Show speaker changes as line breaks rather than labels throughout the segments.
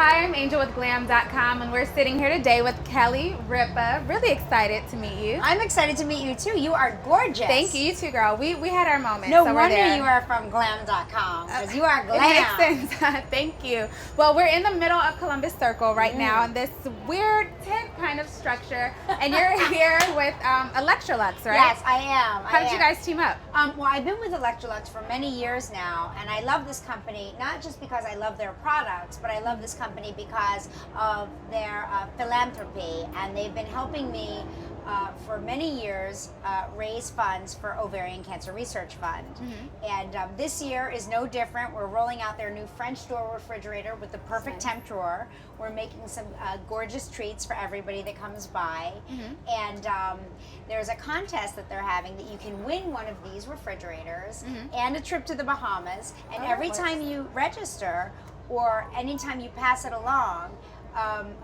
Hi, I'm Angel with Glam.com, and we're sitting here today with Kelly, Ripa. Really excited to meet you.
I'm excited to meet you too. You are gorgeous.
Thank you. You too, girl. We had our moment.
No
so
wonder
we're there.
you are from Glam.com because you are glam.
It makes sense. Thank you. Well, we're in the middle of Columbus Circle right now in this weird tent kind of structure, and you're here with Electrolux, right?
Yes, I am.
How did you guys team up?
Well, I've been with Electrolux for many years now, and I love this company, not just because I love their products, but I love this company because of their philanthropy, and they've been helping me for many years raise funds for Ovarian Cancer Research Fund. And this year is no different. We're rolling out their new French door refrigerator with the perfect temp drawer. We're making some gorgeous treats for everybody that comes by. And there's a contest that they're having that you can win one of these refrigerators and a trip to the Bahamas. And every time you register or anytime you pass it along,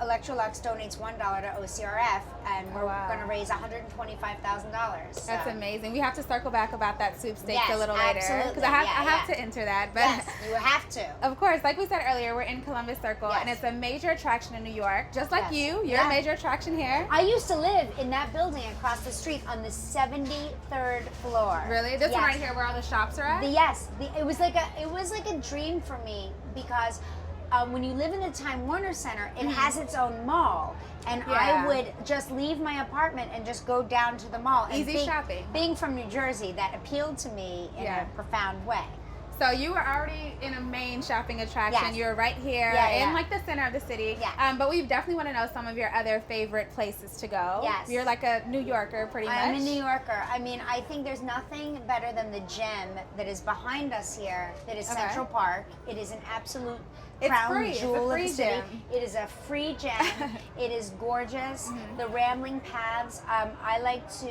Electrolux donates $1 to OCRF, and we're going to raise $125,000.
That's amazing. We have to circle back about that sweepstakes a little later because I have to enter that. But
yes, you have to.
Of course, like we said earlier, we're in Columbus Circle, and it's a major attraction in New York. Just like you're a major attraction here.
I used to live in that building across the street on the 73rd floor.
Really? This one right here, where all the shops are at?
It was like a dream for me because. When you live in the Time Warner Center, it has its own mall. And I would just leave my apartment and just go down to the mall. And
Easy shopping.
Being from New Jersey, that appealed to me in a profound way.
So you were already in a main shopping attraction.
Yes.
You were right here in like the center of the city.
Yes.
But we definitely want to know some of your other favorite places to go.
Yes.
You're like a New Yorker pretty much.
I'm a New Yorker. I mean, I think there's nothing better than the gem that is behind us here, that is Central Park. It is an absolute crown jewel of the city. It is a free gem. It is gorgeous. The rambling paths. I like to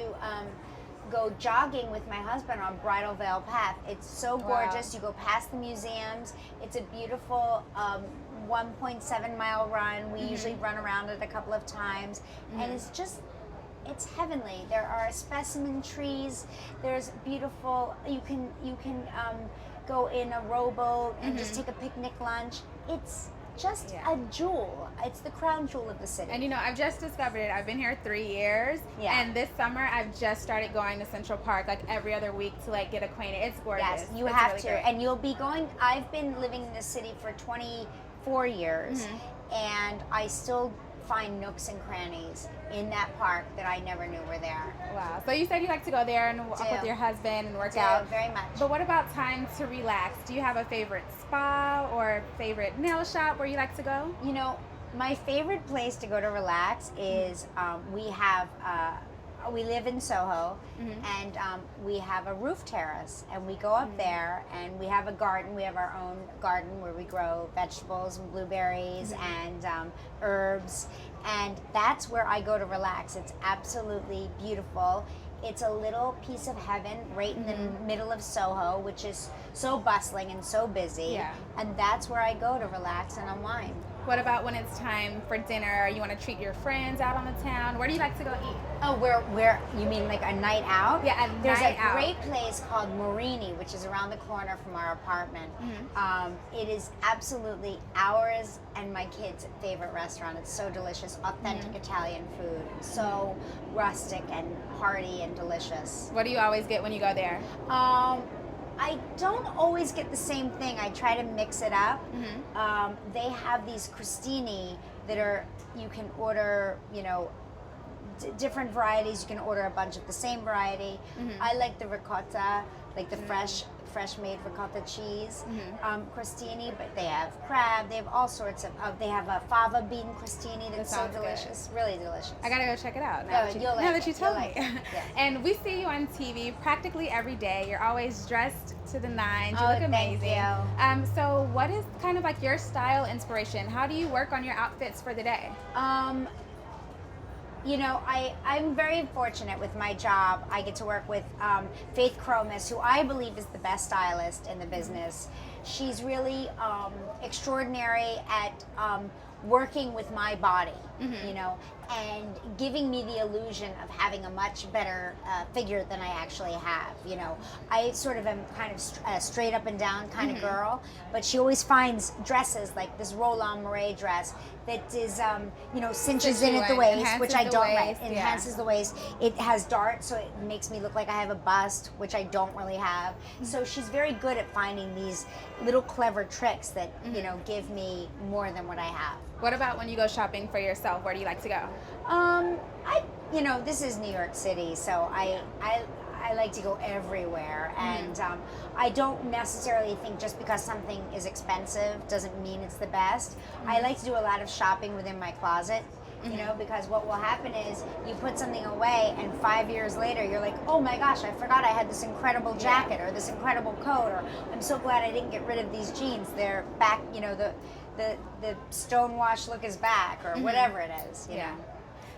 go jogging with my husband on Bridal Veil Path. It's so gorgeous. You go past the museums. It's a beautiful 1.7 mile run. We usually run around it a couple of times, and it's heavenly. There are specimen trees. There's beautiful. You can go in a rowboat and just take a picnic lunch. It's just a jewel. It's the crown jewel of the city.
And I've just discovered it. I've been here 3 years, and this summer I've just started going to Central Park like every other week to like get acquainted. It's gorgeous.
Yes, you have to. And you'll be going. I've been living in this city for 24 years, and I still find nooks and crannies in that park that I never knew were there.
Wow. So you said you like to go there and walk with your husband and work out.
Very much.
But what about time to relax? Do you have a favorite spa or favorite nail shop where you like to go?
You know, my favorite place to go to relax is we live in Soho, and we have a roof terrace, and we go up there, and we have a garden. We have our own garden where we grow vegetables and blueberries and herbs, and that's where I go to relax. It's absolutely beautiful. It's a little piece of heaven right in the middle of Soho, which is so bustling and so busy, and that's where I go to relax and unwind.
What about when it's time for dinner? You want to treat your friends out on the town? Where do you like to go eat?
Oh, where you mean like a night out?
Yeah,
There's a great place called Morini, which is around the corner from our apartment. It is absolutely ours and my kids' favorite restaurant. It's so delicious, authentic Italian food, so rustic and hearty and delicious.
What do you always get when you go there?
I don't always get the same thing. I try to mix it up. They have these crostini that you can order, different varieties. You can order a bunch of the same variety. I like the ricotta, like the fresh made ricotta cheese crostini, but they have crab. They have all sorts of. They have a fava bean crostini that's so delicious, really delicious.
I gotta go check it out
now
that you told me. And we see you on TV practically every day. You're always dressed to the nines. You look amazing.
Thank you.
So what is kind of like your style inspiration? How do you work on your outfits for the day?
I'm very fortunate with my job. I get to work with Faith Cromis, who I believe is the best stylist in the business. she's really extraordinary at working with my body, you know, and giving me the illusion of having a much better figure than I actually have. You know, I sort of am kind of a straight up and down kind of girl, but she always finds dresses like this Roland Mouret dress that is, you know, cinches in at the waist, which I don't like. Enhances the waist. It has darts, so it makes me look like I have a bust, which I don't really have. So she's very good at finding these little clever tricks that, you know, give me more than what I have.
What about when you go shopping for yourself? Where do you like to go?
You know, this is New York City, so I like to go everywhere, and I don't necessarily think just because something is expensive doesn't mean it's the best. I like to do a lot of shopping within my closet, you know, because what will happen is you put something away and 5 years later you're like, oh my gosh, I forgot I had this incredible jacket or this incredible coat, or I'm so glad I didn't get rid of these jeans. They're back, you know, the stonewashed look is back, or whatever it is, you know.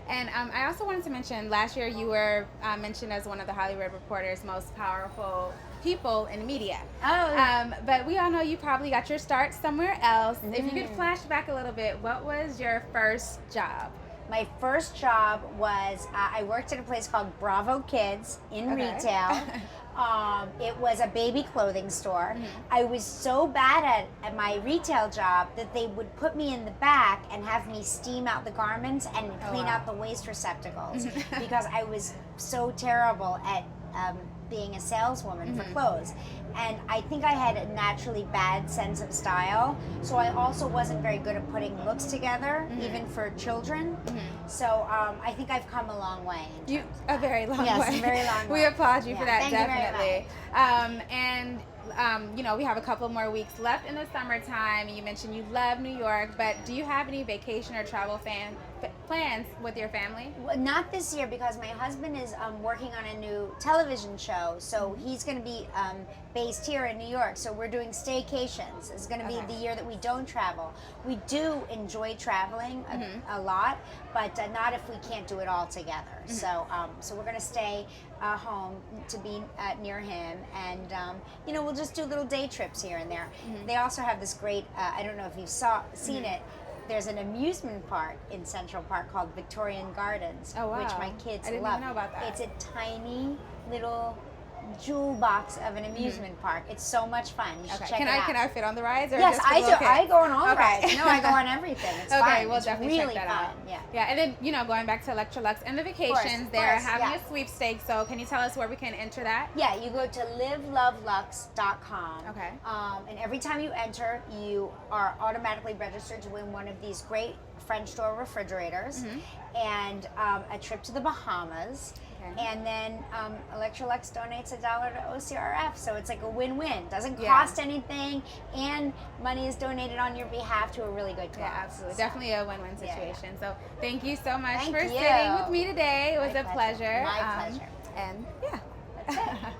And I also wanted to mention, last year you were mentioned as one of the Hollywood Reporter's most powerful people in media. But we all know you probably got your start somewhere else. If you could flash back a little bit, what was your first job?
My first job was, I worked at a place called Bravo Kids in retail. It was a baby clothing store. I was so bad at my retail job that they would put me in the back and have me steam out the garments and clean out the waste receptacles because I was so terrible at being a saleswoman for clothes. And I think I had a naturally bad sense of style, so I also wasn't very good at putting looks together, even for children. So I think I've come a long way.
A very long way.
Yes, a very long way.
We applaud you for that,
thank
definitely.
You very much.
You know, we have a couple more weeks left in the summertime. You mentioned you love New York, but do you have any vacation or travel plans with your family?
Well, not this year, because my husband is working on a new television show, so he's going to be based here in New York. So we're doing staycations. It's going to be the year that we don't travel. We do enjoy traveling a lot, but not if we can't do it all together. So we're going to stay home to be near him, and you know, we'll just do little day trips here and there. They also have this great, I don't know if you've seen it, there's an amusement park in Central Park called Victorian Gardens, which my kids
I didn't
love.
even know about that.
It's a tiny little jewel box of an amusement park. It's so much fun. You should check it out.
Can I fit on the rides? Or
Yes,
just for
I do.
little kids?
I go on all the rides. No, I go on everything. It's fun.
We'll
it's
definitely
really
check that
fun.
out.
Yeah.
And then, you know, going back to Electrolux and the vacations,
Of
they're
course,
having a sweepstakes. So can you tell us where we can enter that?
Yeah, you go to livelovelux.com.
Okay.
And every time you enter, you are automatically registered to win one of these great French door refrigerators and a trip to the Bahamas. And then Electrolux donates $1 to OCRF, so it's like a win-win. Doesn't cost anything, and money is donated on your behalf to a really good cause.
Yeah, absolutely. Definitely a win-win situation. So thank you so much
Thank
for
you.
sitting with me today. It was a pleasure.
My pleasure.
And yeah.
That's it.